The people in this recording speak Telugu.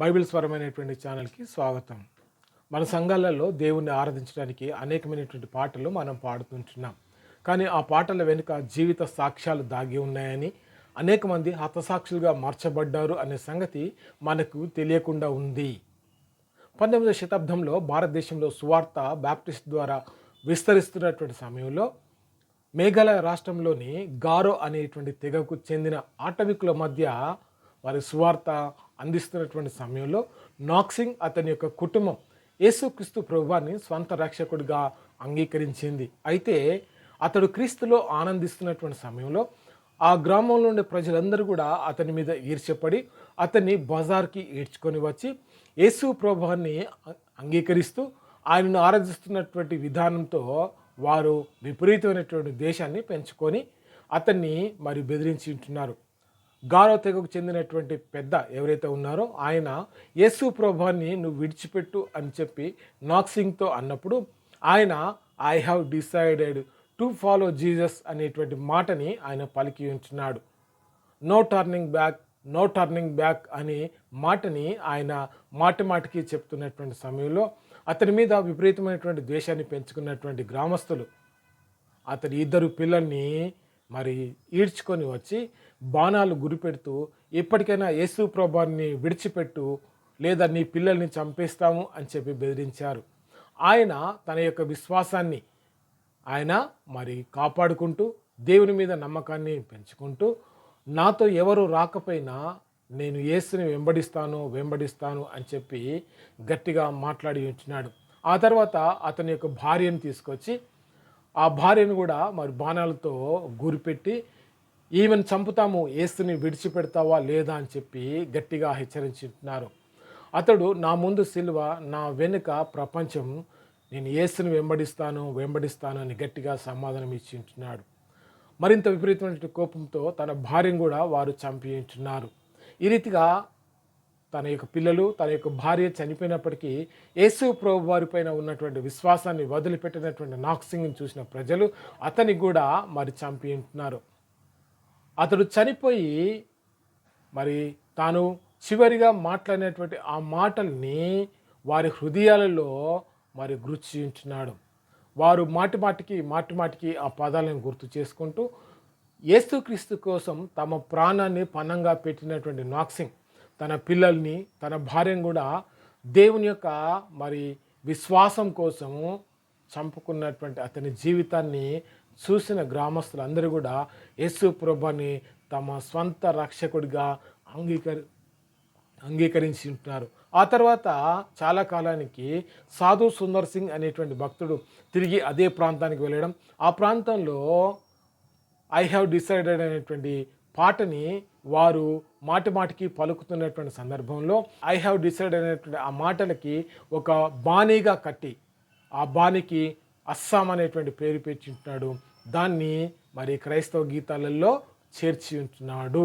బైబిల్ స్వరమైనటువంటి ఛానల్కి స్వాగతం. మన సంఘాలలో దేవుణ్ణి ఆరాధించడానికి అనేకమైనటువంటి పాటలు మనం పాడుతుంటున్నాం. కానీ ఆ పాటల వెనుక జీవిత సాక్ష్యాలు దాగి ఉన్నాయని, అనేక మంది హతసాక్షులుగా మార్చబడ్డారు అనే సంగతి మనకు తెలియకుండా ఉంది. 19వ శతాబ్దంలో భారతదేశంలో సువార్త బాప్టిస్ట్ ద్వారా విస్తరిస్తున్నటువంటి సమయంలో మేఘాలయ రాష్ట్రంలోని గారో అనేటువంటి తెగకు చెందిన ఆటవికుల మధ్య వారి సువార్త అందిస్తున్నటువంటి సమయంలో నాక్సింగ్ అతని యొక్క కుటుంబం యేసుక్రీస్తు ప్రభువాన్ని స్వంత రక్షకుడిగా అంగీకరించింది. అయితే అతడు క్రీస్తులో ఆనందిస్తున్నటువంటి సమయంలో ఆ గ్రామంలో ఉండే ప్రజలందరూ కూడా అతని మీద ఈర్ష్యపడి అతన్ని బజార్కి ఈడ్చుకొని వచ్చి యేసు ప్రభువాన్ని అంగీకరిస్తూ ఆయనను ఆరాధిస్తున్నటువంటి విధానంతో వారు విపరీతమైనటువంటి దేశాన్ని పెంచుకొని అతన్ని మరి బెదిరించి ఉంటున్నారు. గారో తెగకు చెందినటువంటి పెద్ద ఎవరైతే ఉన్నారో ఆయన యేసు ప్రభువాన్ని నువ్వు విడిచిపెట్టు అని చెప్పి నాక్సింగ్తో అన్నప్పుడు ఆయన I have decided to follow Jesus అనేటువంటి మాటని ఆయన పలికి ఉంటున్నాడు. No turning back, no turning back అనే మాటని ఆయన మాటికి చెప్తున్నటువంటి సమయంలో అతని మీద విపరీతమైనటువంటి ద్వేషాన్ని పెంచుకున్నటువంటి గ్రామస్తులు అతని ఇద్దరు పిల్లల్ని మరి ఈడ్చుకొని వచ్చి బాణాలు గురిపెడుతూ ఎప్పటికైనా యేసు ప్రభువాన్ని విడిచిపెట్టు లేదా నీ పిల్లల్ని చంపేస్తాము అని చెప్పి బెదిరించారు. ఆయన తన యొక్క విశ్వాసాన్ని ఆయన మరి కాపాడుకుంటూ దేవుని మీద నమ్మకాన్ని పెంచుకుంటూ నాతో ఎవరు రాకపోయినా నేను యేసుని వెంబడిస్తాను అని చెప్పి గట్టిగా మాట్లాడి ఉంటున్నాడు. ఆ తర్వాత అతని యొక్క భార్యను తీసుకొచ్చి ఆ భార్యను కూడా మరి బాణాలతో గురిపెట్టి ఈమెను చంపుతాము, యేసుని విడిచిపెడతావా లేదా అని చెప్పి గట్టిగా హెచ్చరించుతున్నారు. అతడు నా ముందు సిలువ, నా వెనుక ప్రపంచం, నేను యేసుని వెంబడిస్తాను అని గట్టిగా సమాధానం ఇచ్చి ఉంటున్నాడు. మరింత విపరీతమైన కోపంతో తన భార్యను కూడా వారు చంపి ఉంటున్నారు. ఈ రీతిగా తన యొక్క పిల్లలు, తన యొక్క భార్య చనిపోయినప్పటికీ యేసు ప్రభు వారి పైన ఉన్నటువంటి విశ్వాసాన్ని వదిలిపెట్టినటువంటి నాక్సింగ్ని చూసిన ప్రజలు అతని కూడా మరి చంపి ఉంటున్నారు. అతడు చనిపోయి మరి తాను చివరిగా మాట్లాడినటువంటి ఆ మాటల్ని వారి హృదయాలలో మరి గుర్తించున్నాడు. వారు మాటిమాటికి ఆ పదాలను గుర్తు చేసుకుంటూ యేసుక్రీస్తు కోసం తమ ప్రాణాన్ని పణంగా పెట్టినటువంటి నాక్సింగ్ తన పిల్లల్ని, తన భార్యను కూడా దేవుని యొక్క మరి విశ్వాసం కోసము చంపుకున్నటువంటి అతని జీవితాన్ని చూసిన గ్రామస్తులందరూ కూడా యేసు ప్రభుని తమ స్వంత రక్షకుడిగా అంగీకరించి ఉంటున్నారు. ఆ తర్వాత చాలా కాలానికి సాధు సుందర్ సింగ్ అనేటువంటి భక్తుడు తిరిగి అదే ప్రాంతానికి వెళ్ళడం, ఆ ప్రాంతంలో ఐ హ్యావ్ డిసైడెడ్ అనేటువంటి పాటని వారు మాటికి పలుకుతున్నటువంటి సందర్భంలో ఐ హ్యావ్ డిసైడెడ్ అనేటువంటి ఆ మాటలకి ఒక బాణీగా కట్టి ఆ బాణీకి అస్సాం అనేటువంటి పేరు పెట్టి ఉంటున్నాడు. దాన్ని మరి క్రైస్తవ గీతాలలో చేర్చి ఉంటున్నాడు.